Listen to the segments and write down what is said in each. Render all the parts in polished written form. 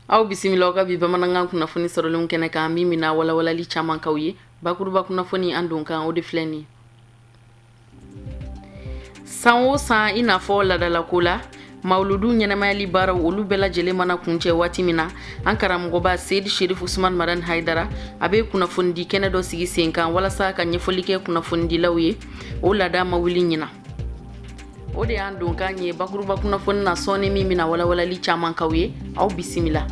Aw bisimila ka bi bamanankan kunnafoni sɔrɔlen kɛnɛ kan min bɛna walawalali caman kaw ye bakuruba kunnafoni an don kan o de filɛ nin san o san i n'a fɔ ladalako la mawuludu ɲɛnamayali baaraw olu bɛɛ lajɛlen mana kuncɛ waati min na an karamɔgɔba Seydi Sherif Usman Madan Haidara a bɛ kunnafoni di kɛnɛ dɔ sigi sen kan walasa ka ɲɛfɔli kɛ kunnafonidilaw ye o lada ma wuli ɲina o de y'an don kan ye bakuruba kunnafoni na sɔɔni min bɛna walawalali caman kaw ye aw bisimila.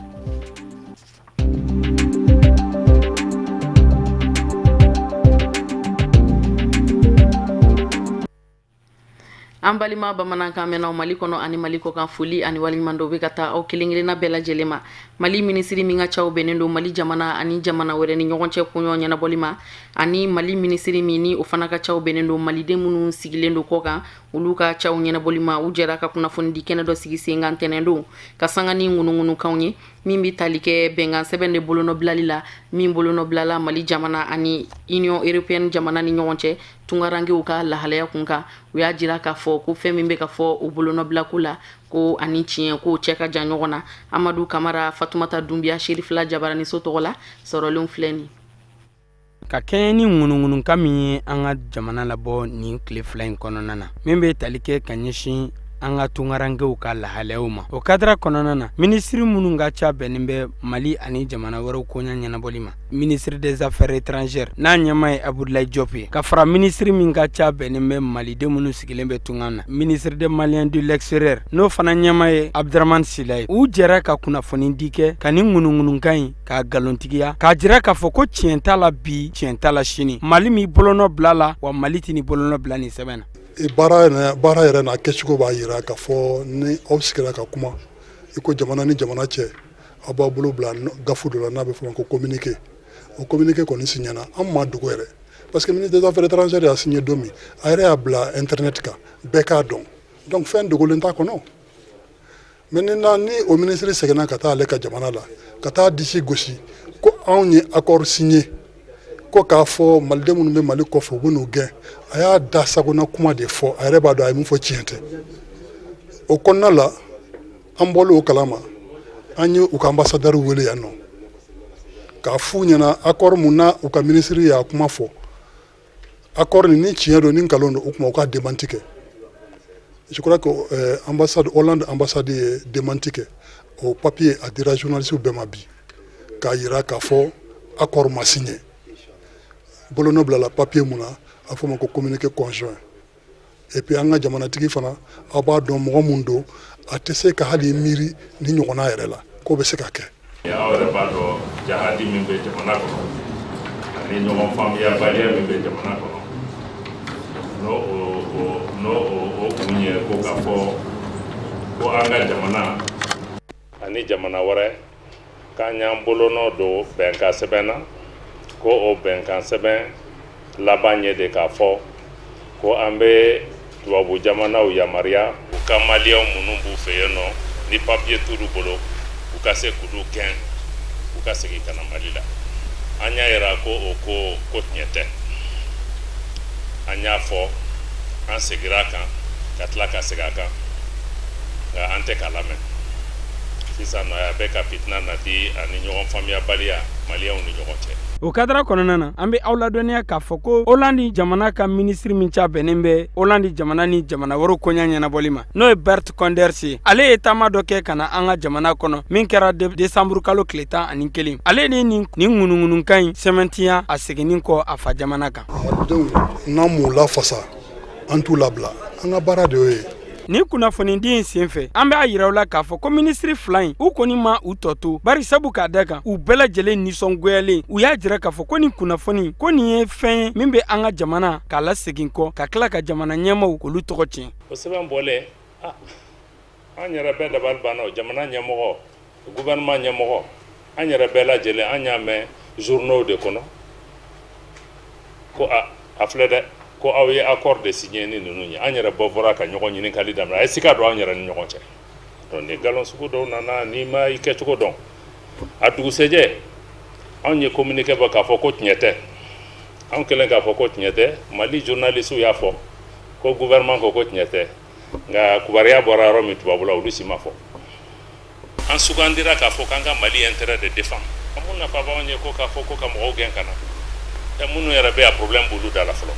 An balima bamanankan mɛnnaw Mali kɔnɔ ani Mali kɔ kan foli ani waliɲuman dɔ bɛ ka taa aw kelen-kelenna bɛɛ lajɛlen ma. Mali minisiri min ka caw bɛnnen don Mali jamana ani jamana wɛrɛ ni ɲɔgɔn cɛ koɲɔgɔn ɲɛnabɔli ma ani Mali minisiri min ni o fana ka caw bɛnnen don maliden minnu sigilen don kɔ kan olu ka caw ɲɛnabɔli ma u jɛra ka kunnafoni di kɛnɛ dɔ sigi sen kan tɛnɛn don ka sanga ni ŋunuŋunukanw ye min bɛ tali kɛ bɛnkan sɛbɛn de bolonɔbilali la min bolonɔbilala Mali jamana ani Union Européenne jamana ni ɲɔgɔn cɛ tungarankew ka lahalaya kun kan u y'a jira k'a fɔ ko fɛn min bɛ ka fɔ o bolonɔbilako la ko ani tiɲɛ ko cɛ ka jan ɲɔgɔn na. Amadu Kamara Fatumata Dumbiya Sherifila Jabaraniso tɔgɔ la sɔrɔlen filɛ nin ka kɛɲɛ ni ŋunuŋunukan min ye an ka jamana labɔ nin tile fila in kɔnɔna na min bɛ tali kɛ ka ɲɛsin an ka tungarankew ka lahalayaw ma o kadira kɔnɔna na minisiri minnu ka ca bɛnnen bɛ Mali ani jamana wɛrɛw koɲa ɲɛnabɔli ma ministre des affaires étrangères n'a ɲɛma ye Abdoulaye Diop ye ka fara minisiri min ka ca bɛnnen bɛ maliden minnu sigilen bɛ tunga na ministre des Maliens de l'extérieur n'o fana ɲɛma ye Abdraman Sila ye u jɛra ka kunnafoni di kɛ ka ni ŋunuŋunukan in k'a galontigiya k'a jira k'a fɔ ko tiɲɛ t'a la bi tiɲɛ t'a la sini Mali min bolonɔ bila la wa Mali tɛ ni bolonɔ bila nin sɛbɛn na. baara yɛrɛ n'a kɛcogo b'a jira k'a fɔ ni aw sigira ka kuma i ko jamana ni jamana cɛ aw b'a bolo bila gafu dɔ la n'a bɛ fɔ ma ko communiqué o communiqué kɔni signera an ma dogo yɛrɛ parce que ministre des affaires étrangères y'a signé don min a yɛrɛ y'a bila internet kan bɛɛ k'a dɔn donc fɛn dogolen t'a kɔnɔ maintenant ni o ministre seginna ka taa ale ka jamana la ka taa disi gosi ko anw ye accord signé ko k'a fɔ maliden minnu bɛ Mali kɔfɛ u bɛ n'u gɛn a y'a da sagona kuma de fɔ a yɛrɛ b'a dɔn a ye mun fɔ tiɲɛ tɛ o kɔnɔna la an bɔlen o kalama an ye u ka ambassadeur wele yan nɔ k'a f'u ɲɛna accord mun na u ka ministre y'a kuma fɔ accord ni tiɲɛ don ni nkalon don o kuma u ka démenti kɛ je crois que ambassade Hollande ambassade ye démenti kɛ o papier a dira journalistes bɛɛ ma bi k'a jira k'a fɔ accord ma signé bolonɔ bilala papier mun na a fɔ ma ko communiqué conjoint et puis an ka jamanatigi fana aw b'a dɔn mɔgɔ mun don a tɛ se ka hali miiri ni ɲɔgɔnna yɛrɛ la k'o bɛ se ka kɛ. aw yɛrɛ b'a dɔn jahadi min bɛ jamana kɔnɔ ani ɲɔgɔn faamuyabaliya min bɛ jamana kɔnɔ n'o kun ye ko k'a fɔ ko an ka jamana ani jamana wɛrɛ k'an y'an bolonɔ don bɛnkan sɛbɛn na ko o bɛnkan sɛbɛn laban ye de k'a fɔ ko an bɛ tubabu jamanaw yamaruya u ka maliyɛnw minnu b'u fɛ yen nɔ ni papiye t'olu bolo u ka se k'olu gɛn u ka segin ka na Mali la an y'a yira ko o ko tiɲɛ tɛ an y'a fɔ an segira a kan ka tila ka segin a kan nka an tɛ k'a lamɛn sisan nɔ a bɛ ka fitina nati ani ɲɔgɔn faamuyabaliya maliyɛnw ni ɲɔgɔn cɛ. O kadara kɔnɔna na an bɛ aw ladɔnniya k'a fɔ ko Hollande jamana ka minisiri min ca bɛnnen bɛ Hollande jamana ni jamana wɛrɛw koɲa ɲɛnabɔli ma n'o ye Bert Koenders ye ale ye taama dɔ kɛ ka na an ka jamana kɔnɔ min kɛra desanburu kalo tile 11 ale de nin ŋunuŋunukan in sɛmɛntiya a seginnin kɔ a fa jamana kan. Malidenw n'an m'u lafasa an t'u labila an ka baara de y'o ye. Ni kunnafoni di in senfɛ an b'a yiraw la k'a fɔ ko minisiri fila in u kɔni ma u tɔ to bari sabu k'a da kan u bɛɛ lajɛlen nisɔngoyalen u y'a jira k'a fɔ ko nin kunnafoni ko nin ye fɛn ye min bɛ an ka jamana k'a lasegin kɔ ka tila ka jamana ɲɛmaaw k'olu tɔgɔ tiɲɛ. O sɛbɛn bɔlen an yɛrɛ bɛɛ dabali banna o jamana ɲɛmɔgɔ gouvernement ɲɛmɔgɔ an yɛrɛ bɛɛ lajɛlen an y'a mɛn journaux de kɔnɔ ko a filɛ dɛ ko aw ye accord de signé ni ninnu ye an yɛrɛ bɔ fɔra ka ɲɔgɔn ɲininkali daminɛ a ye sika don an yɛrɛ ni ɲɔgɔn cɛ donc ni galon sugu dɔw nana n'i ma i kɛcogo dɔn a dugusɛjɛ anw ye communiqué bɔ k'a fɔ ko tiɲɛ tɛ anw kɛlen k'a fɔ ko tiɲɛ tɛ Mali journalistes y'a fɔ ko gouvernement ko tiɲɛ tɛ nka kubariya bɔra yɔrɔ min tubabu la olu si ma fɔ an sugandira k'a fɔ k'an ka Mali intérêt de défend mun nafa b'anw ye ko k'a fɔ ko ka mɔgɔw gɛn ka na minnu yɛrɛ bɛ a problème b'olu da la fɔlɔ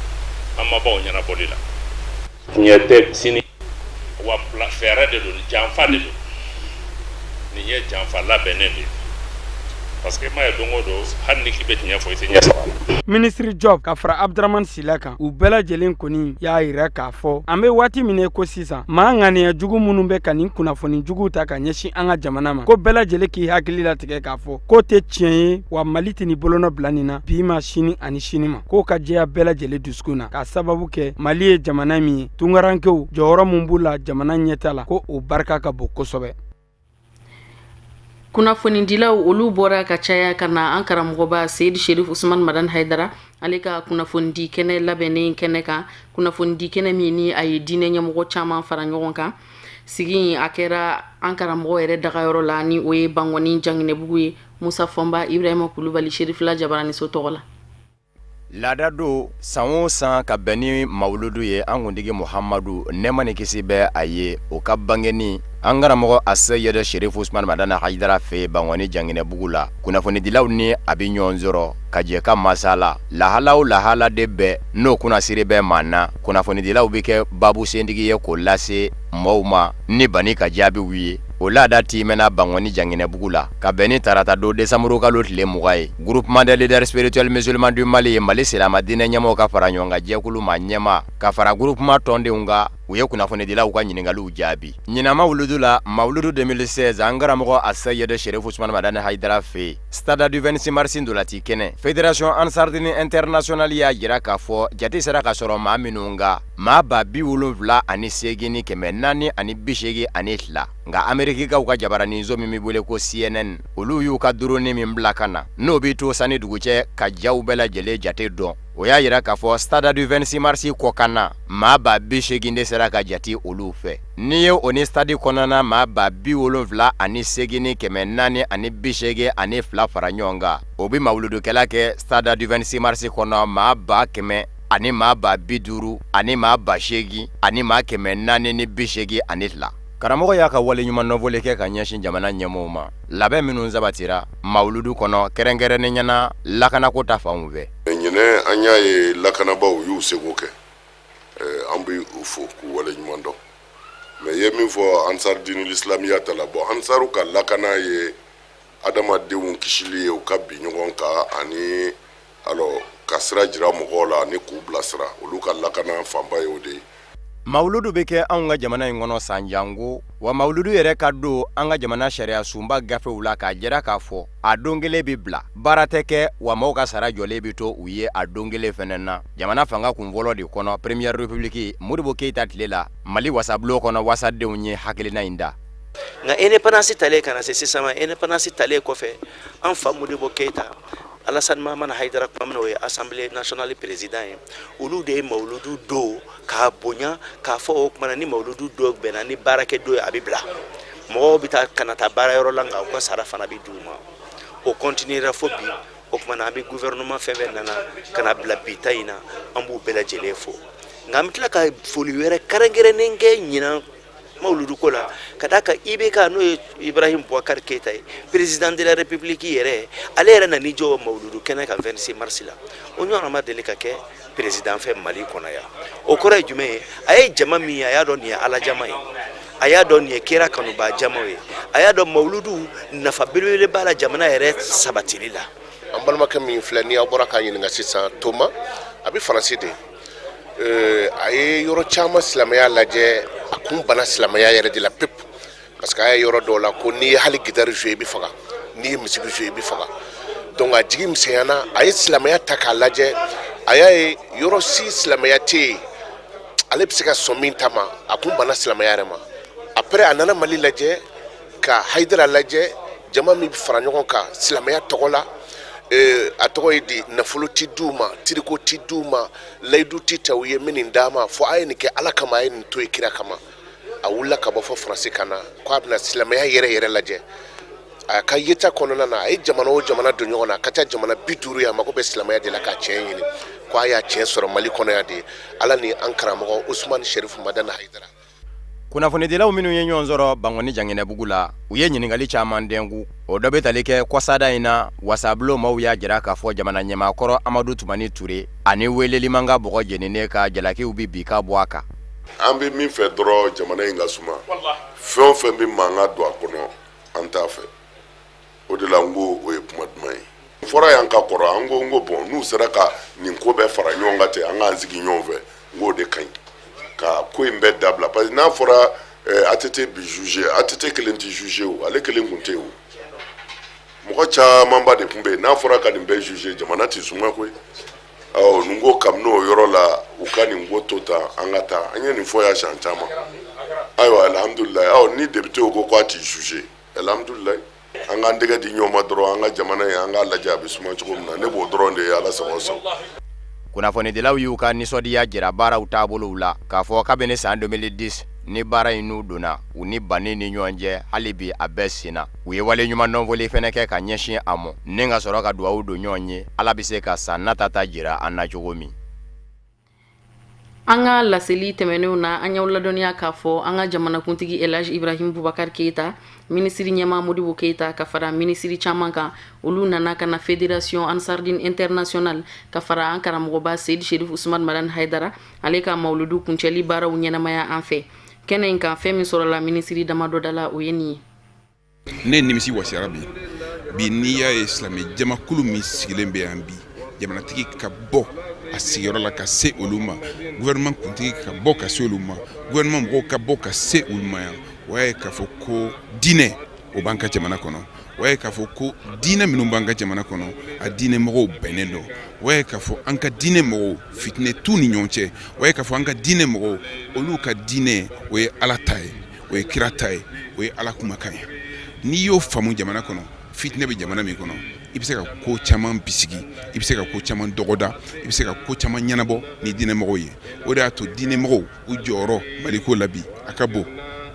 an ma baw ɲɛnabɔli la tiɲɛ tɛ sini wa fɛɛrɛ de don janfa de don nin ye janfa labɛnnen de ye parce que ma ye don o don hali ni k'i bɛ tiɲɛ fɔ i tɛ ɲɛ sɔrɔ. Ministre Job ka fara Abdramane Sila kan u bɛɛ lajɛlen kɔni y'a yira k'a fɔ an bɛ waati min ko sisan maa ŋaniya jugu minnu bɛ ka nin kunnafoni jugu ta ka ɲɛsin an ka jamana ma ko bɛɛ lajɛlen k'i hakili latigɛ k'a fɔ k'o tɛ tiɲɛ ye wa Mali tɛ ni bolonɔ bila nin na bi ma sini ani sini ma k'o ka jɛya bɛɛ lajɛlen dusukun na k'a sababu kɛ Mali ye jamana min ye tungarankew jɔyɔrɔ min b'u la jamana ɲɛta la ko o barika ka bon kosɛbɛ. Kunnafonidilaw olu bɔra ka caya ka na an karamɔgɔba Seydi Sherif Usman Madan Haidara ale ka kunnafoni kɛnɛ labɛnnen kɛnɛ kan kunnafoni kɛnɛ min ni a ye diinɛ ɲɛmɔgɔ caman fara ɲɔgɔn kan sigi a kɛra an karamɔgɔ yɛrɛ dagayɔrɔ la ni o ye Bangɔni Janginɛbugu ye Musa Fɔnba Ibrahima Kulubali Sherifila Jabarani so tɔgɔ la. Laada do san o san ka bɛn ni mawuludu ye an kuntigi Muhamadu nɛɛma ni kisi bɛ a ye o ka bangeni an karamɔgɔ Seydi Sherif Usman Madan Haidara fɛ Bangɔni Janginɛbugu la kunnafonidilaw ni a bɛ ɲɔgɔn sɔrɔ ka jɛ ka masala lahala o lahala de bɛɛ n'o kunnasiri bɛ maa na kunnafonidilaw bɛ kɛ babu sentigi ye k'o lase mɔɔw ma ni bani ka jaabiw ye o laada timɛna Bangɔni Janginɛbugu la ka bɛn ni tarata don décembre kalo tile 20 ye groupement des leaders spirituels musulmans du Mali ye Mali silama diinɛ ɲɛmɔgɔw ka fara ɲɔgɔn kan jɛkulu ma ɲɛma ka fara groupement tɔndenw kan u ye kunnafonidilaw ka ɲininkaliw jaabi ɲinama wuludu la mawuludu 2016 an karamɔgɔ Seydi Sherif Usman Madan Haidara fɛ stade du 26 mars ndolati kɛnɛ fédération Ansardini internationale y'a jira k'a fɔ jate sera ka sɔrɔ maa minnu kan maa ba 78 ni 480 nka Amerikikaw ka jabaranizo min bɛ wele ko CNN olu y'u ka drone min bila ka na n'o bɛ to sani dugu cɛ ka jaw bɛɛ lajɛlen jate dɔn o y'a yira k'a fɔ stade du 26 mars kɔ kan na maa ba 80 de sera ka jate olu fɛ n'i ye o ni stade kɔnɔna maa ba 78 ni 482 fara ɲɔgɔn kan o bɛ mawuludukɛla kɛ stade du 26 mars kɔnɔ maa ba 100 ani maa ba 50 ani maa ba 80 ani maa 482 karamɔgɔ y'a ka wale ɲuman nɔfɔli kɛ ka ɲɛsin jamana ɲɛmɔgɔw ma labɛn minnu sabatira mawuludu kɔnɔ kɛrɛnkɛrɛnnen ɲɛna lakanako ta fanw fɛ ɲinɛ an y'a ye lakanabaw y'u seko kɛ an bɛ u fo k'u wale ɲuman dɔn mais ye min fɔ Ansar Dinul Islamiya ta la bon Ansaru ka lakana ye adamadenw kisili ye u ka bi ɲɔgɔn kan ani alors ka sira jira mɔgɔw la ani k'u bilasira olu ka lakana fanba ye o de ye. Mawuludu bɛ kɛ anw ka jamana in kɔnɔ san jango wa mawuludu yɛrɛ ka don an ka jamana sariya sunba gafew la k'a jira k'a fɔ a don kelen bɛ bila baara tɛ kɛ wa mɔgɔw ka sara jɔlen bɛ to u ye a don kelen fɛnɛ na jamana fanga kun fɔlɔ de kɔnɔ Première République Modibo Keyita tile la Mali wasabulon kɔnɔ wasadenw ye hakilina in da nka indépendance talen kana se sisan ma indépendance talen kɔfɛ an fa Modibo Keyita Alassane Mamman Haidara kuma min o ye Assemblée nationale président ye olu de ye mawuludu do k'a bonya k'a fɔ o kumana ni mawuludu do bɛnna ni baarakɛ do ye a bɛ bila mɔgɔw bɛ taa kana taa baarayɔrɔ la nka u ka sara fana bɛ d'u ma o continuera fo bi o kumana an bɛ gouvernement fɛn fɛn nana kana bila bi ta in na an b'u bɛɛ lajɛlen fo nka an bɛ tila ka foli wɛrɛ kɛrɛnkɛrɛnnen kɛ ɲinan mawuludu ko la ka d'a kan IBK n'o ye Ibrahim Boubacar Keita ye président de la République yɛrɛ ale yɛrɛ nani jɔ mawuludu kɛnɛ kan 26 mars la o ɲɔgɔnna ma deli ka kɛ président fɛ Mali kɔnɔ yan o kɔrɔ ye jumɛn ye a ye jama min ye a y'a dɔn nin ye Ala jama ye a y'a dɔn nin ye kira kanuba jama ye a y'a dɔn mawuludu nafa belebele b'a la jamana yɛrɛ sabatili la an balimakɛ min filɛ ni aw bɔra k'a ɲininka sisan Toma a bɛ Faransi de a ye yɔrɔ caman silamɛya lajɛ a kun bana silamɛya yɛrɛ de la pepu parce que a ye yɔrɔ dɔw la ko n'i ye hali gitari jouer i bɛ faga n'i ye misiki jouer i bɛ faga donc a jigi misɛnyana a ye silamɛya ta k'a lajɛ a y'a ye yɔrɔ si silamɛya tɛ yen ale bɛ se ka sɔn min ta ma a kun bana silamɛya yɛrɛ ma après a nana Mali lajɛ ka Haidara lajɛ jama min bɛ fara ɲɔgɔn kan silamɛya tɔgɔ la a tɔgɔ ye di nafolo ti d'u ma tiriko ti d'u ma layidu ti ta u ye min nin d'a ma fo a ye nin kɛ Ala kama a ye nin to ye kira kama a wulila ka bɔ fɔ Faransi kan na ko a bɛna silamɛya yɛrɛ lajɛ a ka yeta kɔnɔna na a ye jamana o jamana don ɲɔgɔn na a ka ca jamana 50 ye a mako bɛ silamɛya de la ka tiɲɛ ɲini ko a y'a tiɲɛ sɔrɔ Mali kɔnɔ yan de Ala ni an karamɔgɔ Usman Sherif Madan Haidara. kunnafonidilaw minnu ye ɲɔgɔn sɔrɔ Bangoni Janginɛbugu la u ye ɲiningali caman dengu o dɔ bɛ tali kɛ kɔsada in na wasabulo maaw y'a jira k'a fɔ jamana ɲɛmaakɔrɔ Amadu Tumani Ture ani weleli man ka bɔgɔ jeninen ka jalakiw bi bi ka bɔ a kan. An bɛ min fɛ dɔrɔn jamana in ka suma fɛn o fɛn bɛ mankan don a kɔnɔ an t'a fɛ o de la n ko o ye kuma duman ye fɔra y'an ka kɔrɔ an ko bɔn n'u sera ka nin ko bɛɛ fara ɲɔgɔn kan ten an k'an sigi ɲɔgɔn fɛ n k'o de ka ɲi ka ko in bɛɛ dabila parce que n'a fɔra ATT bi juge ATT kelen tɛ juge o ale kelen kun tɛ o mɔgɔ camanba de tun bɛ yen n'a fɔra ka nin bɛɛ juge jamana tɛ suma koyi nin ko kabini o yɔrɔ la u ka nin ko to tan an ka taa an ye nin fɔ y'a san caman ayiwa alhamdulilayi ni député ko k'a tɛ juge alhamdulilayi an k'an tɛgɛ di ɲɔgɔn ma dɔrɔn an ka jamana in an k'a lajɛ a bɛ suma cogo min na ne b'o dɔrɔn de ye ala sago sago. Kunnafonidilaw y'u ka nisɔndiya jira baaraw taabolow la k'a fɔ kabini san 2010 ni baara in n'u donna u ni banni ni ɲɔgɔn cɛ hali bi a bɛɛ senna u ye wale ɲuman dɔnfɔli fɛnɛ kɛ ka ɲɛsin a mɔ ni ka sɔrɔ ka dugawu don ɲɔgɔn ye ala bɛ se ka san natata jira an na cogo min. An ka laseli tɛmɛnenw na an y'aw ladɔnniya k'a fɔ an ka jamanakuntigi Elhaji Ibrahim Bubakar Keita minisiri ɲɛmaa Modibo Keita ka fara minisiri caman kan olu nana ka na Fédération Ansardine International ka fara an karamɔgɔba Seydi Sherif Usman Madan Haidara ale ka mawludu kuncɛli baaraw ɲɛnamaya an fɛ kɛnɛ in kan fɛn min sɔrɔla minisiri damadɔ da la o ye nin ye. Ne nimisi wasiyara bi n'i y'a ye silamɛ jamakulu min sigilen bɛ yan bi jamanatigi ka bɔ a sigiyɔrɔ la ka se olu ma gouvernement kuntigi ka bɔ ka se olu ma gouvernement mɔgɔw ka bɔ ka se olu ma yan o y'a ye k'a fɔ ko diinɛ o b'an ka jamana kɔnɔ o y'a ye k'a fɔ ko diinɛ minnu b'an ka jamana kɔnɔ a diinɛ mɔgɔw bɛnnen don o y'a ye k'a fɔ an ka diinɛ mɔgɔw fitinɛ t'u ni ɲɔgɔn cɛ o y'a ye k'a fɔ an ka diinɛ mɔgɔw olu ka diinɛ o ye ala ta ye o ye kira ta ye o ye ala kumakan ye n'i y'o faamu jamana kɔnɔ fitinɛ bɛ jamana min kɔnɔ i bɛ se ka ko caman bisigi i bɛ se ka ko caman dɔgɔda i bɛ se ka ko caman ɲɛnabɔ ni diinɛ mɔgɔw ye o de y'a to diinɛ mɔgɔw u jɔyɔrɔ maliko la bi a ka bon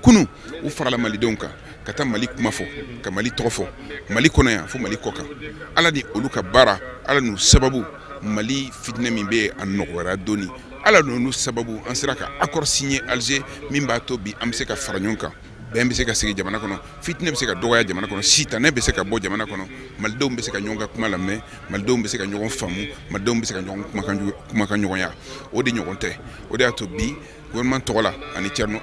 kunu u farala malidenw kan ka taa mali kuma fɔ ka mali tɔgɔ fɔ mali kɔnɔ yan fo mali kɔ kan ala ni olu ka baara ala n'u sababu mali fitinɛ min bɛ a nɔgɔyara dɔɔni ala n'olu sababu an sera ka accord signé Alger min b'a to bi an bɛ se ka fara ɲɔgɔn kan bɛn bɛ se ka sigi jamana kɔnɔ fitinɛ bɛ se ka dɔgɔya jamana kɔnɔ sitanɛ bɛ se ka bɔ jamana kɔnɔ malidenw bɛ se ka ɲɔgɔn ka kuma lamɛn malidenw bɛ se ka ɲɔgɔn faamu malidenw bɛ se ka ɲɔgɔn kumakan ɲɔgɔnya o de ɲɔgɔn tɛ o de y'a to bi gouvernement tɔgɔ la ani Thierno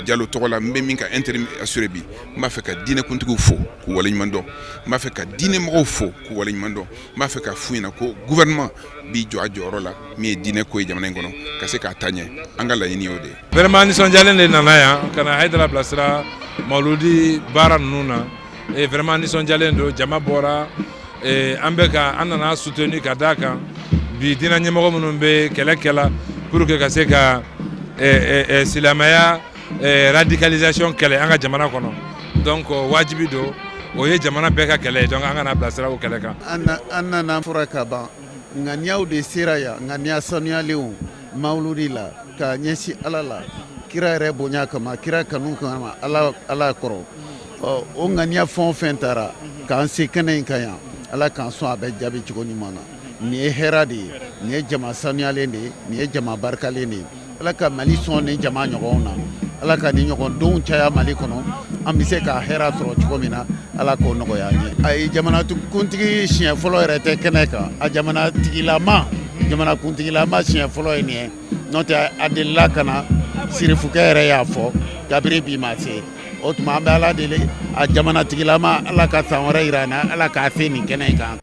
Diallo tɔgɔ la n bɛ min ka intérim assuré bi n b'a fɛ ka diinɛ kuntigiw fo k'u waleɲuman dɔn n b'a fɛ ka diinɛ mɔgɔw fo k'u waleɲuman dɔn n b'a fɛ ka f'u ɲɛna ko gouvernement bi jɔ a jɔyɔrɔ la min ye diinɛ ko ye jamana in kɔnɔ ka se k'a ta ɲɛ an ka laɲini y'o de ye. Vraiment nisɔndiyalen de nana yan ka na Haidara bilasira mawludi baara ninnu na vraiment nisɔndiyalen don jama bɔra an bɛ ka an nana soutenir ka d'a kan bi diinɛ ɲɛmɔgɔ minnu bɛ kɛlɛ kɛla pour que ka se ka silamɛya radicalisation kɛlɛ an ka jamana kɔnɔ donc wajibi don o ye jamana bɛɛ ka kɛlɛ ye donc an kana bilasira o kɛlɛ kan. An nana fɔra ka ban ŋaniyaw de sera yan ŋaniya sanuyalenw mawludi la ka ɲɛsin ala la kira yɛrɛ bonya kama kira kanu kama ala kɔrɔ o ŋaniya fɛn o fɛn taara k'an se kɛnɛ in kan yan ala k'an sɔn a bɛ jaabi cogo ɲuman na nin ye hɛrɛ de ye nin ye jama sanuyalen de ye nin ye jama barikalen de ye ala ka mali sɔn ni jama ɲɔgɔnw na ala ka ni ɲɔgɔndenw caya mali kɔnɔ an bɛ se ka hɛrɛ sɔrɔ cogo min na ala k'o nɔgɔya an ye ayi jamanakuntigi siɲɛ fɔlɔ yɛrɛ tɛ kɛnɛ kan a jamanakuntigilama siɲɛ fɔlɔ ye nin ye n'o tɛ a delila ka na sirifukɛ yɛrɛ y'a fɔ kabiri bi ma se o tuma an bɛ ala deli a jamanatigilama ala ka san wɛrɛ yira an na ala k'a se nin kɛnɛ in kan.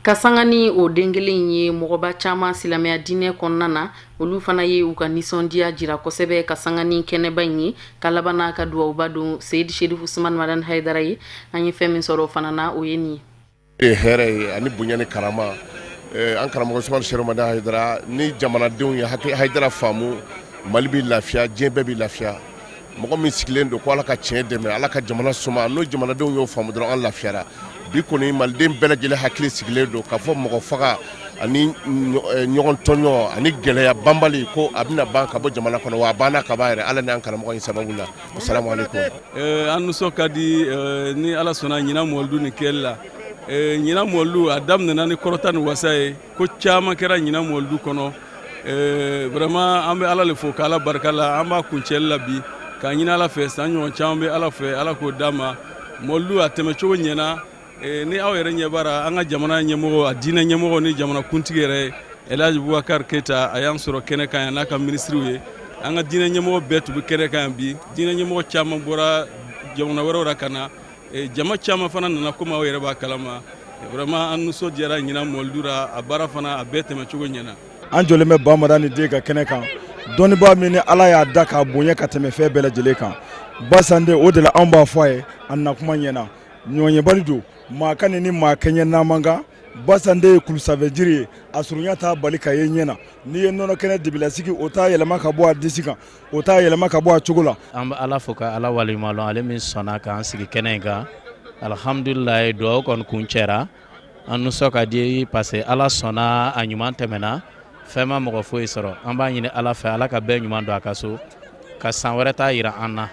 Ka sanga ni o den kelen ye mɔgɔba caman silamɛya diinɛ kɔnɔna na olu fana ye u ka nisɔndiya jira kosɛbɛ ka sanga ni kɛnɛba in ye ka laban n'a ka duwawuba don Seydi Sherif Usman Madan Haidara ye an ye fɛn min sɔrɔ o fana na o ye nin ye. Hɛrɛ ye ani bonya ni karama an karamɔgɔ Usman Sherif Madan Haidara ni jamanadenw ye Haidara faamu Mali bɛ lafiya diɲɛ bɛɛ bɛ lafiya mɔgɔ min sigilen don ko ala ka tiɲɛ dɛmɛ ala ka jamana suma n'o jamanadenw y'o faamu dɔrɔn an lafiyara bi kɔni maliden bɛɛ lajɛlen hakili sigilen don k'a fɔ mɔgɔ faga ani ɲɔgɔn tɔɲɔ ani gɛlɛya banbali ko a bɛna ban ka bɔ jamana kɔnɔ wa a banna ka ban yɛrɛ ala n'an karamɔgɔ in sababu la assalamu alaikum. An nisɔn ka di ni ala sɔnna ɲinan mɔlidu ni kɛli la ɲinan mɔlidu a daminɛna ni kɔrɔta ni wasa ye ko caman kɛra ɲinan mɔlidu kɔnɔ vraiment an bɛ ala le fo k'ala barika la an b'a kuncɛli la bi k'a ɲini ala fɛ san ɲɔgɔn caman bɛ ala fɛ ala k'o d'a ma mɔlidu a tɛmɛcogo ɲɛna ni aw yɛrɛ ɲɛ b'ara an ka jamana ɲɛmɔgɔ a diinɛ ɲɛmɔgɔ ni jamana kuntigi yɛrɛ Elhaji Bubakar Keita a y'an sɔrɔ kɛnɛ kan yan n'a ka ministiriw ye an ka diinɛ ɲɛmɔgɔ bɛɛ tun bɛ kɛnɛ kan yan bi diinɛ ɲɛmɔgɔ caman bɔra jamana wɛrɛw la ka na jama caman fana nana komi aw yɛrɛ b'a kalama vraiment an nisɔndiyara ɲinan mɔlidu la a baara fana a bɛɛ tɛmɛcogo ɲɛna. An jɔlen bɛ Bamada ni den ka kɛnɛ kan dɔnnibaa min ni ala y'a da k'a bonya ka tɛmɛ fɛn bɛɛ lajɛlen kan Basande o de la an b'a fɔ a ye a na kuma ɲɛna ɲɔɲɛbali don maa ka ni maa kɛɲɛ n'aman kan Basande ye kulusavɛjiri ye a surunya t'a bali ka ye ɲɛna n'i ye nɔnɔ kɛnɛ dibilasigi o t'a yɛlɛma ka bɔ a disi kan o t'a yɛlɛma ka bɔ a cogo la. An bɛ ala fo ka ala waleɲuman dɔn ale min sɔnna k'an sigi kɛnɛ in kan alhamdulilayi dugawu kɔni kun cɛra an nisɔn ka di parce que ala sɔnna a ɲuman tɛmɛna fɛn ma mɔgɔ foyi sɔrɔ an b'a ɲini ala fɛ ala ka bɛɛ ɲuman don a ka so ka san wɛrɛ ta yira an na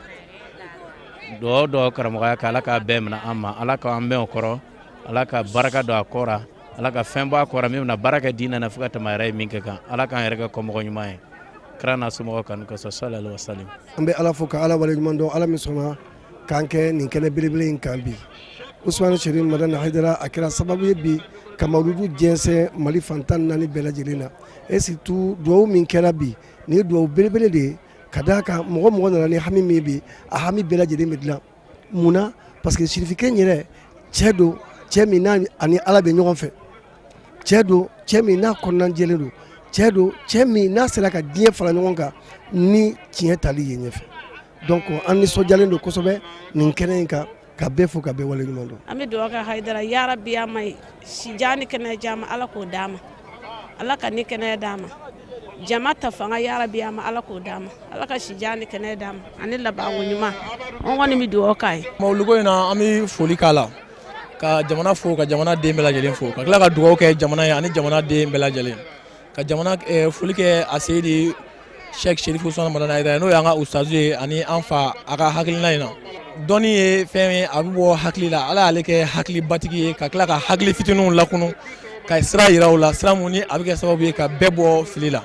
dɔw karamɔgɔya ka ala ka bɛɛ minɛ an ma ala k'an bɛn o kɔrɔ ala ka baraka don a kɔrɔ ala ka fɛn bɔ a kɔrɔ min bɛna baraka diinɛ na fo ka tɛmɛ a yɛrɛ ye min kɛ kan ala k'an yɛrɛ kɛ kɔmɔgɔ ɲuman ye kira n'a somɔgɔw kanu kosɔn sallallahu alaihi wasallam. An bɛ ala fo ka ala waleɲuman dɔn ala min sɔnna k'an kɛ nin kɛnɛ belebele in kan bi Usmane Sherif Madani Haidara a kɛra sababu ye bi ka mawludu jɛnsɛn Mali fantan 4 bɛɛ lajɛlen na et surtout duwawu min kɛra bi nin ye duwawu belebele de ye ka d'a kan mɔgɔ nana ni hami min bi a hami bɛɛ lajɛlen bɛ dilan mun na parce que sirifike yɛrɛ cɛ don cɛ min n'a ani ala bɛ ɲɔgɔn fɛ cɛ don cɛ min n'a kɔnɔna jɛlen don cɛ don cɛ min n'a sera ka diɲɛ fara ɲɔgɔn kan ni tiɲɛ tali ye ɲɛfɛ donc an nisɔndiyalen don kosɛbɛ nin kɛnɛ in kan ka bɛɛ fo ka bɛɛ waleɲuman dɔn. An bɛ dugawu kɛ Haidara ya Rabbi ya ma sijan ni kɛnɛya d'a ma ala k'o d'a ma ala ka ni kɛnɛya d'a ma jama ta fanga ya Rabbi ya ma ala k'o d'a ma ala ka sijan ni kɛnɛya d'a ma ani labanko ɲuman an kɔni bɛ dugawu k'a ye. Mawuluko in na an bɛ foli k'a la ka jamana fo ka jamana den bɛɛ lajɛlen fo ka tila ka dugawu kɛ jamana ye ani jamana den bɛɛ lajɛlen ka jamana foli kɛ a seyidi Sheikh Sherif Usmane Madani Haidara n'o y'an ka ustazu ye ani an fa a ka hakilina in na dɔnni ye fɛn ye a bɛ bɔ hakili la ala y'ale kɛ hakilibatigi ye ka tila ka hakili fitininw lakunu ka sira yira u la sira mun ni a bɛ kɛ sababu ye ka bɛɛ bɔ fili la.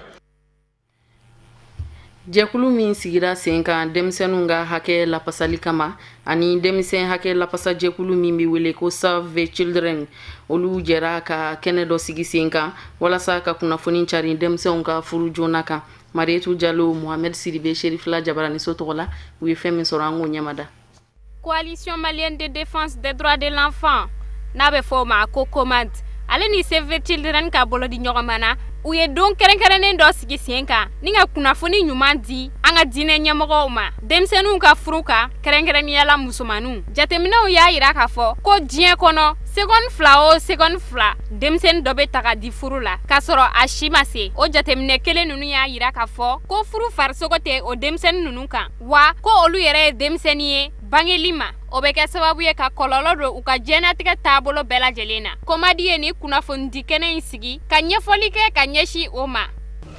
Jɛkulu min sigira sen kan denmisɛnninw ka hakɛ lapasali kama ani denmisɛn hakɛ lapasa jɛkulu min bɛ wele ko Save the Children olu jɛra ka kɛnɛ dɔ sigi sen kan walasa ka kunnafoni cari denmisɛnw ka furu joona kan Marietou Diallo Mohamed Sidibe Sherifla Jabarani so tɔgɔ la u ye fɛn min sɔrɔ an k'o ɲɛmada. Coalition malienne de défense des droits de l'enfant n'a bɛ fɔ o ma ko COMAD ale ni Save the Children ka bolo di ɲɔgɔn ma na u ye don kɛrɛnkɛrɛnnen dɔ sigi sen kan ni ka kunnafoni ɲuman di an ka diinɛ ɲɛmɔgɔw ma denmisɛnninw ka furu kan kɛrɛnkɛrɛnnenya la musomaninw jateminɛw y'a yira k'a fɔ ko diɲɛ kɔnɔ seconde 2 o seconde 2 denmisɛnnin dɔ bɛ taga di furu la k'a sɔrɔ a si ma se o jateminɛ kelen ninnu y'a yira k'a fɔ ko furu farisogo tɛ o denmisɛnnin ninnu kan wa ko olu yɛrɛ ye denmisɛnnin ye bangeli ma o bɛ kɛ sababu ye ka kɔlɔlɔ don u ka diɲɛnatigɛ taabolo bɛɛ lajɛlen na komadi ye ni kunnafonidi kɛnɛ in sigi ka ɲɛfɔli kɛ ka ɲɛsin o ma.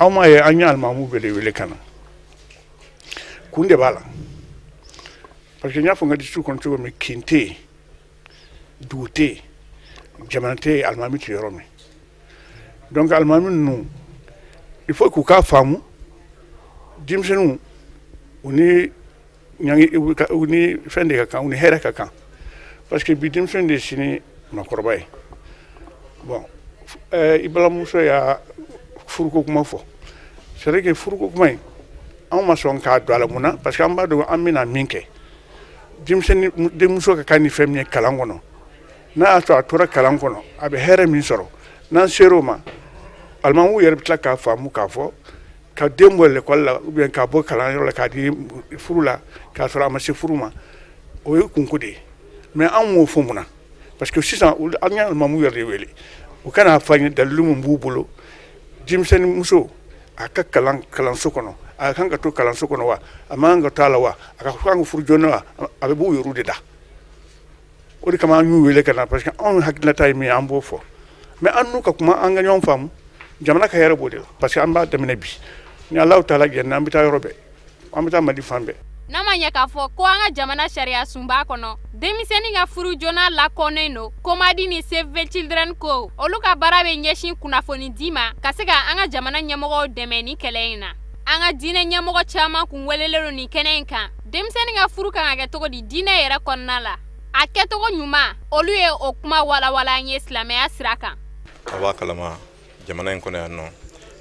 Aw ma ye an ye alimamu wele ka na kun de b'a la parce que n y'a fɔ n ka discours kɔnɔ cogo min kin tɛ yen dugu tɛ yen jamana tɛ yen alimami tɛ yɔrɔ min donc alimami ninnu il faut k'u k'a faamu denmisɛnninw u ni fɛn de ka kan u ni hɛrɛ ka kan parce que bi denmisɛnnin de ye sini makɔrɔba ye bon i balimamuso y'a furuko kuma fɔ c'est vrai que furuko kuma in anw ma sɔn k'a don a la mun na parce que an b'a dɔn an bɛna min kɛ denmuso ka kan ni fɛn min ye kalan kɔnɔ n'a y'a sɔrɔ a tora kalan kɔnɔ a bɛ hɛrɛ min sɔrɔ n'an ser'o ma alimamuw yɛrɛ bɛ tila k'a faamu k'a fɔ ka den bɔ l'école la ou bien k'a bɔ kalanyɔrɔ la k'a di furu la k'a sɔrɔ a ma se furu ma o ye kunko de ye mais an m'o fɔ mun na parce que sisan an y'a alimamuw yɛrɛ de wele u kana fɔ an ye dalilu min b'u bolo denmisɛnnin muso a ka kalanso kɔnɔ a kan ka to kalanso kɔnɔ wa a man ka to a la wa a ka kan ka furu joona wa a bɛ b'u yɛrɛw de da o de kama an y'u wele ka na parce que anw hakilinata ye min ye an b'o fɔ mais an n'u ka kuma an ka ɲɔgɔn faamu jamana ka hɛrɛ b'o de la parce que an b'a daminɛ bi ni Alahu taala jɛnna an bɛ taa yɔrɔ bɛɛ an bɛ taa Mali fan bɛɛ. n'a ma ɲɛ k'a fɔ ko an ka jamana sariya sunba kɔnɔ denmisɛnnin ka furu joona lakɔnen no komadi ni Save the Children ko olu ka baara bɛ ɲɛsin kunnafoni di ma ka se ka an ka jamana ɲɛmɔgɔw dɛmɛ ni kɛlɛ in na an ka diinɛ ɲɛmɔgɔ caman kun welelen don ni kɛnɛ in kan denmisɛnnin ka furu kan ka kɛ cogo di diinɛ yɛrɛ kɔnɔna la a kɛcogo ɲuman olu ye o kuma walawala an ye silamɛya sira kan a b'a kalama jamana in kɔnɔ yan nɔ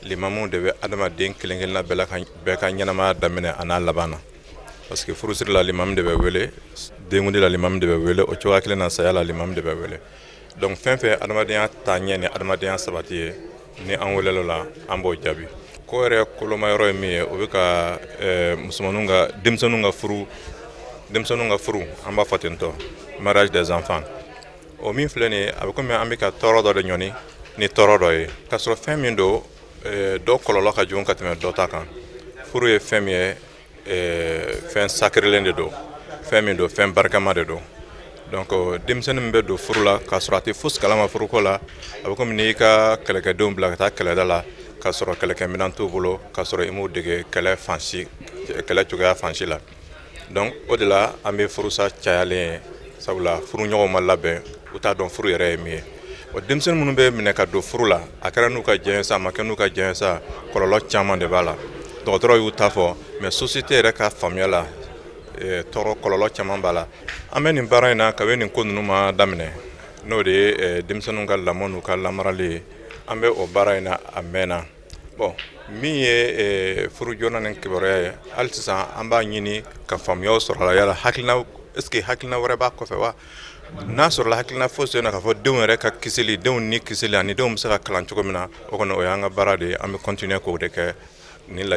limamu de bɛ adamaden kelen-kelenna bɛɛ ka ɲɛnamaya daminɛ a n'a laban na parce que furusiri la limamu de bɛ wele denkundi la limamu de bɛ wele o cogoya kelen na saya la limamu de bɛ wele donc fɛn fɛn adamadenya taa ɲɛ ni adamadenya sabati ye ni an welelo la an b'o jaabi ko yɛrɛ koloma yɔrɔ ye min ye o bɛ ka musomaninw ka denmisɛnninw ka furu an b'a fɔ ten tɔ mariage des enfants o min filɛ nin ye a bɛ komi an bɛ ka tɔɔrɔ dɔ de ɲɔni ni tɔɔrɔ dɔ ye k'a sɔrɔ fɛn min don dɔ kɔlɔlɔ ka jugu ka tɛmɛ dɔ ta kan furu ye fɛn min ye fɛn sakirilen de don fɛn min don fɛn barikama de don donc denmisɛnnin min bɛ don furu la k'a sɔrɔ a tɛ fosi kalama furuko la a bɛ komi n'i ka kɛlɛkɛdenw bila ka taa kɛlɛda la k'a sɔrɔ kɛlɛkɛminɛn t'u bolo k'a sɔrɔ i m'u dege kɛlɛ cogoya fansi la donc o de la an bɛ furusa cayalen ye sabula furu ɲɔgɔn ma labɛn u t'a dɔn furu yɛrɛ ye min ye o denmisɛnnin minnu bɛ minɛ ka don furu la a kɛra n'u ka jɛn sa a ma kɛ n'u ka jɛn sa kɔlɔlɔ caman de b'a la dɔgɔtɔrɔ y'u ta fɔ mais société yɛrɛ ka faamuya la tɔɔrɔ kɔlɔlɔ caman b'a la an bɛ nin baara in na kabi nin ko ninnu ma daminɛ n'o de ye denmisɛnninw ka lamɔ n'u ka lamarali ye an bɛ o baara in na a mɛnna bon min ye furu joona ni kibaruya ye hali sisan an b'a ɲini ka faamuyaw sɔrɔ a la yala hakilina est-ce que hakilina wɛrɛ b'a kɔfɛ wa n'a sɔrɔla hakilina fosi na k'a fɔ denw yɛrɛ ka kisili denw ni kisili ani denw bɛ se ka kalan cogo min na o kɔni o y'an ka baara de ye an bɛ continuer k'o de kɛ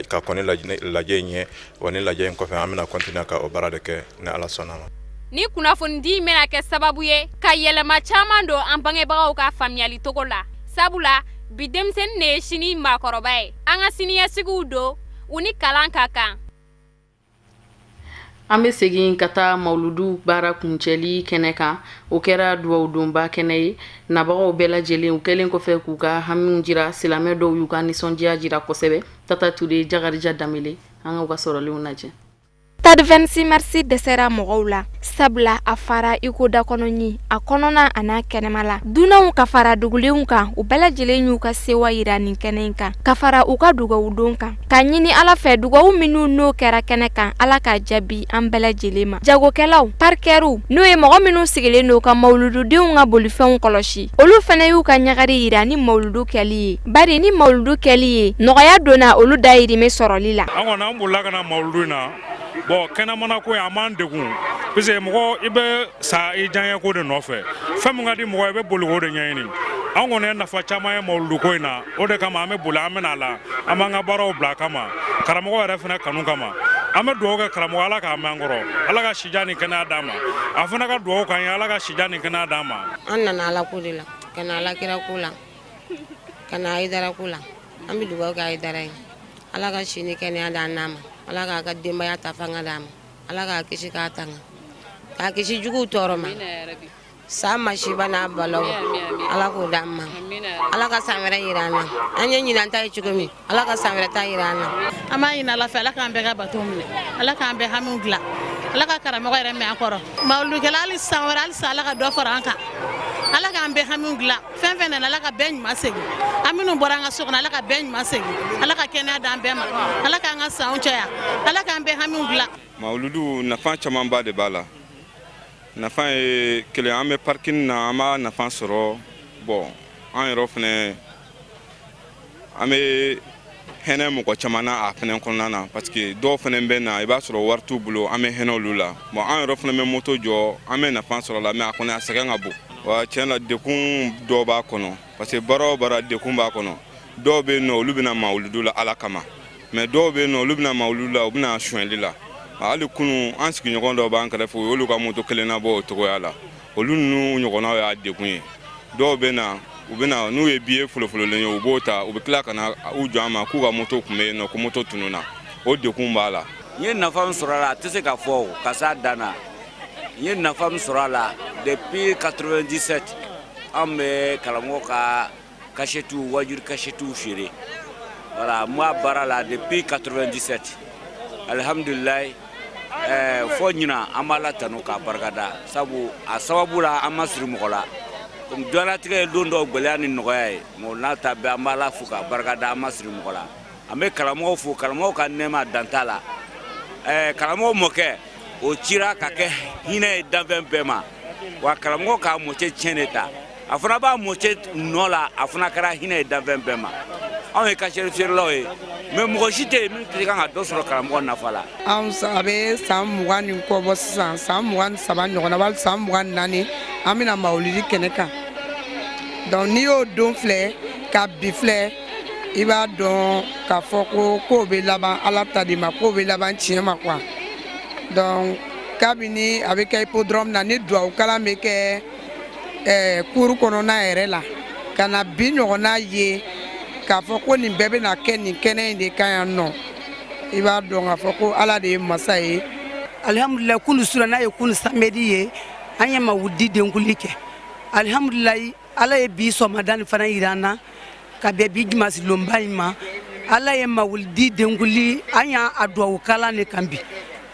ka kɔni lajɛ in ye wa ni lajɛ in kɔfɛ an bɛna continuer ka o baara de kɛ ni ala sɔnna ma ni kunnafoni di bɛna kɛ sababu ye ka yɛlɛma caman don an bangebagaw ka faamuyali togo la sabula bi denmisɛnnin de ye sini maakɔrɔba ye an ka siniɲɛsigiw don u ni kalan ka kan an bɛ segin ka taa mawuludu baara kuncɛli kɛnɛ kan o kɛra duwawu donba kɛnɛ ye nabagaw bɛɛ lajɛlen u kɛlen kɔfɛ k'u ka hamiw jira silamɛ dɔw y'u ka nisɔndiya jira kosɛbɛ tata ture jagarija damele an ka sɔrɔlenw lajɛ Stade 26 Mars dɛsɛra mɔgɔw la sabula a fara iko dakɔnɔni a kɔnɔna a n'a kɛnɛma la dunanw ka fara dugulenw kan u bɛɛ lajɛlen y'u ka sewa yira nin kɛnɛ in kan ka fara u ka dugawu don kan ka ɲini ala fɛ dugawu minnu n'o kɛra kɛnɛ kan ala ka jaabi an bɛɛ lajɛlen ma jagokɛlaw parkɛriw n'o ye mɔgɔ minnu sigilen don ka mawulududenw ka bolifɛnw kɔlɔsi olu fɛnɛ y'u ka ɲagari yira ni mawuludu kɛli ye bari ni mawuludu kɛli ye nɔgɔya donna olu dayirimɛ sɔrɔli la an kɔni an bolila ka na mawuludu na bon kɛnɛmana ko a man degun parce que mɔgɔ i bɛ sa i diyaɲɛ ko de nɔfɛ fɛn min ka di mɔgɔ i bɛ boli ko de ɲɛɲini an kɔni ye nafa caman ye mawuludu ko in na o de kama an bɛ boli an bɛ na la an b'an ka baaraw bila a kama karamɔgɔ yɛrɛ fana kanu kama an bɛ dugawu kɛ karamɔgɔ ala k'a mɛn an kɔrɔ ala ka sija ni kɛnɛya d'an ma a fana ka dugawu k'an ye ala ka sija ni kɛnɛya d'an ma an nana ala ko de la ka na ala kira ko la ka na ayidara ko la an bɛ dugawu kɛ ayidara ye ala ka si ni kɛnɛya d'an n'a ma ala k'a ka denbaya ta fanga d'a ma ala k'a kisi k'a tanga k'a kisi juguw tɔɔrɔ ma san masiba n'a balaw ala k'o d'an ma ala ka san wɛrɛ yira an na an ye ɲinan ta ye cogo min ala ka san wɛrɛ ta yira an na an b'a ɲini ala fɛ ala k'an bɛɛ ka bato minɛ ala k'an bɛɛ hamiw dilan ala ka karamɔgɔ yɛrɛ mɛn an kɔrɔ mawuludukɛla hali san wɛrɛ hali sa ala ka dɔ fara an kan ala k'an bɛɛ hamiw dilan fɛn fɛn nana ala ka bɛɛ ɲuman segin an minnu bɔra an ka so kɔnɔ ala ka bɛɛ ɲuman segin ala ka kɛnɛya d'an bɛɛ ma ala k'an ka sanw caya ala k'an bɛɛ hamiw dilan mawuludu nafa camanba de b'a la nafa ye kelen an bɛ parking na an b'a nafa sɔrɔ bon an yɛrɛ fɛnɛ an bɛ hinɛ mɔgɔ caman na a fɛnɛ kɔnɔna na parce que dɔw fɛnɛ bɛ na i b'a sɔrɔ wari t'u bolo an bɛ hinɛ olu la bon an yɛrɛ fɛnɛ bɛ moto jɔ an bɛ nafa sɔrɔ la mais a kɔni a sɛgɛn ka bon wa tiɲɛ la dekun dɔw b'a kɔnɔ parce que baara o baara dekun b'a kɔnɔ dɔw bɛ yen nɔ olu bɛna mawuludu la ala kama mais dɔw bɛ yen nɔ olu bɛna mawuludu la u bɛna sonyɛli la hali kunu an sigiɲɔgɔn dɔw b'an kɛrɛfɛ u y'olu ka moto kelen na bɔ o cogoya la olu ninnu ɲɔgɔnnaw y'a dekun ye dɔw bɛ na u bɛ na n'u ye billet folofololen ye u b'o ta u bɛ tila ka na u jɔ an ma k'u ka moto tun bɛ yen nɔ ko moto tununna o dekun b'a la. n ye nafa min sɔrɔ a la a tɛ se ka fɔ o ka s'a dan na n ye nafa min sɔrɔ a la depuis 97 an bɛ karamɔgɔ ka kasetu wajuru kasetu feere voilà n b'a baara la depuis 97 alihamdulilayi fo ɲina an b'a la tanu k'a barikada sabu a sababu la an ma siri mɔgɔ la komi diɲɛlatigɛ ye don dɔw gwɛlɛya ni nɔgɔya ye mɛ n'a ta bɛɛ an b'a la fo k'a barikada an ma siri mɔgɔ la an bɛ karamɔgɔw fo karamɔgɔw ka nɛɛma dan t'a la karamɔgɔ mɔkɛ o cira ka kɛ hinɛ ye danfɛn bɛɛ ma wa karamɔgɔ k'a mɔcɛ tiɲɛ de ta a fana b'a mɔcɛ nɔ la a fana kɛra hinɛ ye danfɛn bɛɛ ma anw ye kasɛri feerelaw ye mɛ mɔgɔ si tɛ yen min tɛ kan ka dɔ sɔrɔ karamɔgɔ nafa la. Anw a bɛ san 20 ni kɔ bɔ sisan san 23 ɲɔgɔnna wali san 24 an bɛna mawulidi kɛnɛ kan donc n'i y'o don filɛ ka bi filɛ i b'a dɔn k'a fɔ ko kow bɛ laban ala ta de ma kow bɛ laban tiɲɛ ma quoi donc kabini a bɛ kɛ hippodrome na ni duwawukalan bɛ kɛ kuru kɔnɔna yɛrɛ la ka na bi ɲɔgɔnna ye k'a fɔ ko nin bɛɛ bɛna kɛ nin kɛnɛ in de kan yan nɔ i b'a dɔn k'a fɔ ko ala de ye masa ye. Alhamdulillah kunu sura n'a ye kunu samedi ye an ye mawulidi denkuli kɛ alhamdulillah ala ye bi sɔgɔmada nin fana yira an na ka bɛn bi jumasilonba in ma ala ye mawulidi denkuli an y'a duwawukalan de kan bi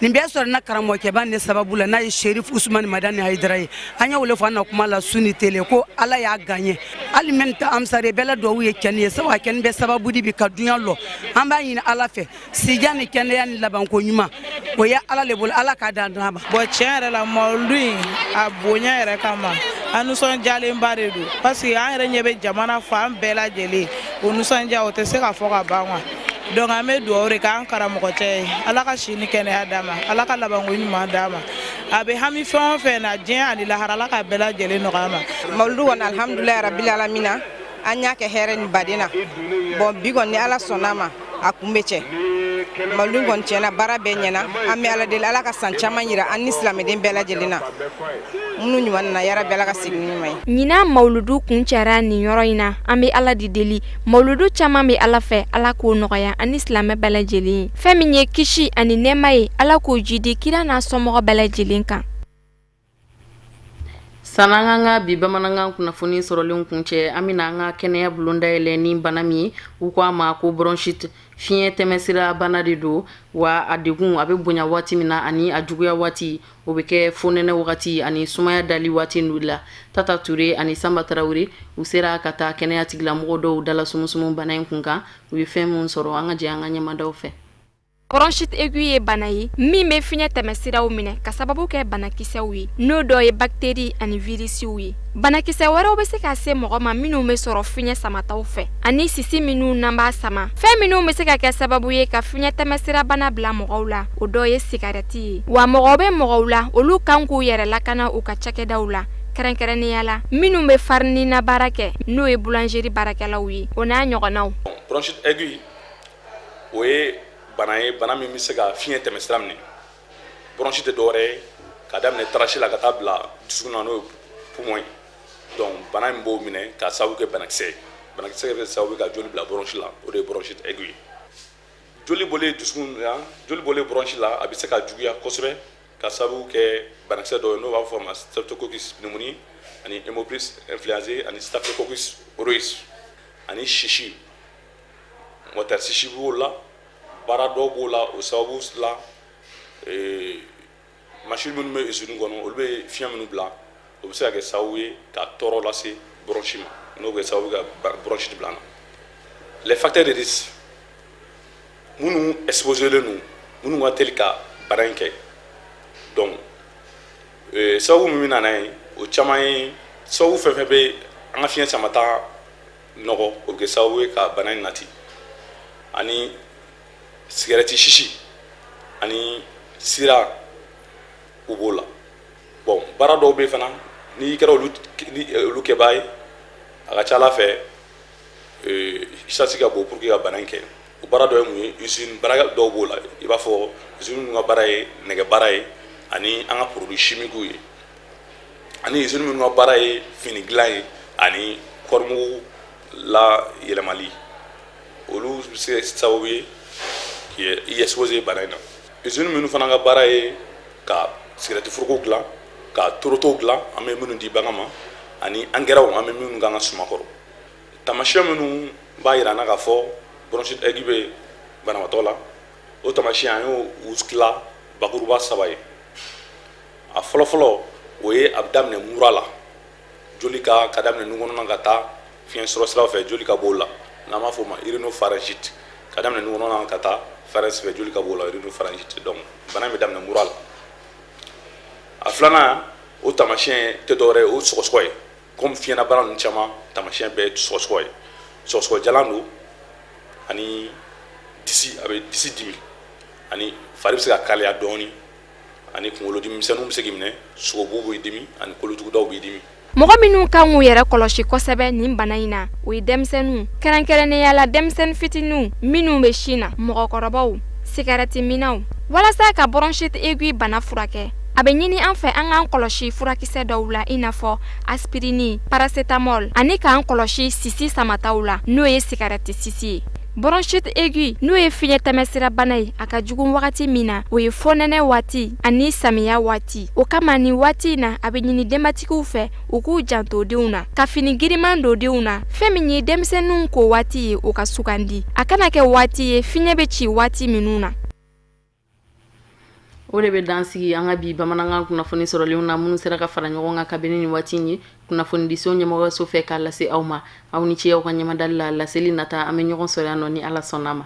nin bɛɛ sɔrɔ na karamɔgɔkɛba ne sababu la n'a ye Sherif Usmani Madani Hayidara ye an y'o wele fɔ an na kuma la su ni tele ko ala y'a gagné hali même ta amsare bɛɛ la duwawu ye kɛnɛ ye sabu a kɛnɛ bɛ sababu di bi ka dunya lɔ an b'a ɲini ala fɛ sijan ni kɛnɛya ni labanko ɲuman o ye ala le bolo ala k'a dan d'a ma. Bon tiɲɛ yɛrɛ la mawuludi a bonya yɛrɛ kama an nisɔndiyalenba de don parce que an yɛrɛ ɲɛ bɛ jamana fan bɛɛ lajɛlen o nisɔndiya o tɛ se ka fɔ ka ban quoi donc an bɛ duwawu de k'an karamɔgɔ cɛ ye ala ka si ni kɛnɛya d'a ma ala ka labanko ɲuman d'a ma a bɛ hami fɛn o fɛn na diɲɛ ani lahara ala ka bɛɛ lajɛlen nɔgɔya ma. Mawuludu kɔni alhamdulilayi rabbil alamina an y'a kɛ hɛrɛ ni baden na bon bi kɔni ni ala sɔnna ma a kun bɛ cɛ mawuludu kɔni tiɲɛna baara bɛɛ ɲɛna an bɛ ala deli ala ka san caman yira an ni silamɛden bɛɛ lajɛlen na minnu ɲuman nana yara bɛɛ ala ka segin ni ɲuman ye. ɲinan mawuludu kun cɛra nin yɔrɔ in na an bɛ ala de deli mawuludu caman bɛ ala fɛ ala k'o nɔgɔya ani silamɛ bɛɛ lajɛlen ye fɛn min ye kisi ani nɛɛma ye ala k'o jidi kira n'a somɔgɔ bɛɛ lajɛlen kan. Sananga nga bi bamanangan kunnafoni sɔrɔlen kun cɛ an bɛna an ka kɛnɛya bulon dayɛlɛ ni bana min ye u ko a ma ko bronchite fiɲɛ tɛmɛsira bana de don wa a degun a bɛ bonya waati min na ani a juguya waati o bɛ kɛ fonɛnɛ wagati ani sumaya dali waati n'u la Tata Ture ani Samba Tarawele u sera ka taa kɛnɛya tigilamɔgɔ dɔw dala sumusumu bana in kun kan u ye fɛn mun sɔrɔ an ka jɛ an ka ɲɛmadaw fɛ. Bronchite aiguë ye bana ye min bɛ fiɲɛ tɛmɛsiraw minɛ ka sababu kɛ banakisɛw ye n'o dɔ ye bakteri ani virusiw ye banakisɛ wɛrɛw bɛ se ka se mɔgɔ ma minnu bɛ sɔrɔ fiɲɛ samataw fɛ ani sisi minnu n'an b'a sama fɛn minnu bɛ se ka kɛ sababu ye ka fiɲɛ tɛmɛsira bana bila mɔgɔw la o dɔ ye sigarɛti ye wa mɔgɔw bɛ mɔgɔw la olu kan k'u yɛrɛ lakana u ka cakɛdaw la kɛrɛnkɛrɛnnenya la minnu bɛ farini na baara kɛ n'o ye boulangerie baarakɛlaw ye o n'a ɲɔgɔnnaw. Bronchite aiguë o ye bana ye bana min bɛ se ka fiɲɛ tɛmɛsira minɛ bronchite tɛ dɔwɛrɛ ye ka daminɛ tarasi la ka taa bila dusukun na n'o ye poumon ye donc bana in b'o minɛ ka sababu kɛ banakisɛ ye banakisɛ bɛ sababu ka joli bila bronchi la o de ye bronchite aiguë ye joli bɔlen dusukun na joli bɔlen bronchi la a bɛ se ka juguya kosɛbɛ ka sababu kɛ banakisɛ dɔw ye n'o b'a fɔ a ma streptococcus pneumoniae ani hémophilus influenzae ani staphylococcus aureus ani sisi mɔtɛri sisi b'o la baara dɔw b'o la o sababu la machine minnu bɛ usine kɔnɔ olu bɛ fiɲɛ minnu bila o bɛ se ka kɛ sababu ye ka tɔɔrɔ lase bronchi ma n'o bɛ sababu ka bronchite bila an na les facteurs de risque minnu exposé len don minnu ka teli ka bana in kɛ donc sababu min bɛ na n'a ye o caman ye sababu fɛn fɛn bɛ an ka fiɲɛ samata nɔgɔ o bɛ kɛ sababu ye ka bana in nati ani cigarette sisi ani sira u b'o la bon baara dɔw bɛ fana n'i kɛra olu kɛbaa ye a ka ca ala fɛ chance ka bon pour que ka bana in kɛ o baara dɔ ye mun ye usine baara dɔw b'o la i b'a fɔ usine minnu ka baara ye nɛgɛ baara ye ani an ka produit chimique ye ani usine minnu ka baara ye fini dilan ye ani kɔɔrimugu la yɛlɛmali olu bɛ se sababu ye i exposé bana in na usine minnu fana ka baara ye ka cigarette foroko dilan ka toroto dilan an bɛ minnu di bagan ma ani angɛrɛw an bɛ minnu k'an ka suma kɔrɔ tamasiyɛn minnu b'a yira an na k'a fɔ bronchite aiguë bɛ banabaatɔ la o tamasiyɛn an y'o tila bakuruba saba ye a fɔlɔfɔlɔ o ye a bɛ daminɛ mura la joli ka daminɛ nun kɔnɔna ka taa fiɲɛ sɔrɔ siraw fɛ joli ka b'o la n'an b'a fɔ o ma rhinopharyngite ka daminɛ nun kɔnɔna ka taa pharynx fɛ joli ka b'o la rhinopharyngite donc bana in bɛ daminɛ mura la a filanan o taamasiyɛn tɛ dɔwɛrɛ ye o sɔgɔsɔgɔ ye comme fiɲɛnabana ninnu caman taamasiyɛn bɛɛ ye sɔgɔsɔgɔ ye sɔgɔsɔgɔ jalan don ani disi a bɛ disi dimi ani fari bɛ se ka kalaya dɔɔni ani kunkolodimi misɛnninw bɛ se k'i minɛ sogobu b'i dimi ani kolotugudaw b'i dimi. Mɔgɔ minnu kan k'u yɛrɛ kɔlɔsi kosɛbɛ nin bana in na o ye denmisɛnninw kɛrɛnkɛrɛnnenya la denmisɛnnin fitininw minnu bɛ sin na mɔgɔkɔrɔbaw sigarɛti minaw walasa ka bronchite aiguë bana furakɛ a bɛ ɲini an fɛ an k'an kɔlɔsi furakisɛ dɔw la i n'a fɔ aspirini paracetamol ani k'an kɔlɔsi sisi samataw la n'o ye sigarɛti sisi ye. Bronchite aiguë n'o ye fiɲɛ tɛmɛsira bana ye a ka jugu wagati min na o ye fonɛnɛ waati ani samiya waati o kama nin waati in na a bɛ ɲini denbatigiw fɛ u k'u janto denw na ka fini giriman don denw na fɛn min ye denmisɛnninw ko waati ye o ka sugandi a kana kɛ waati ye fiɲɛ bɛ ci waati minnu na. O de bɛ dansigi an ka bi bamanankan kunnafoni sɔrɔlenw na minnu sera ka fara ɲɔgɔn kan kabini nin waati in ye kunnafoni diso ɲɛmɔgɔso fɛ k'a lase aw ma aw ni ce aw ka ɲamadali la laseli nata an bɛ ɲɔgɔn sɔrɔ yan nɔ ni ala sɔnna ma.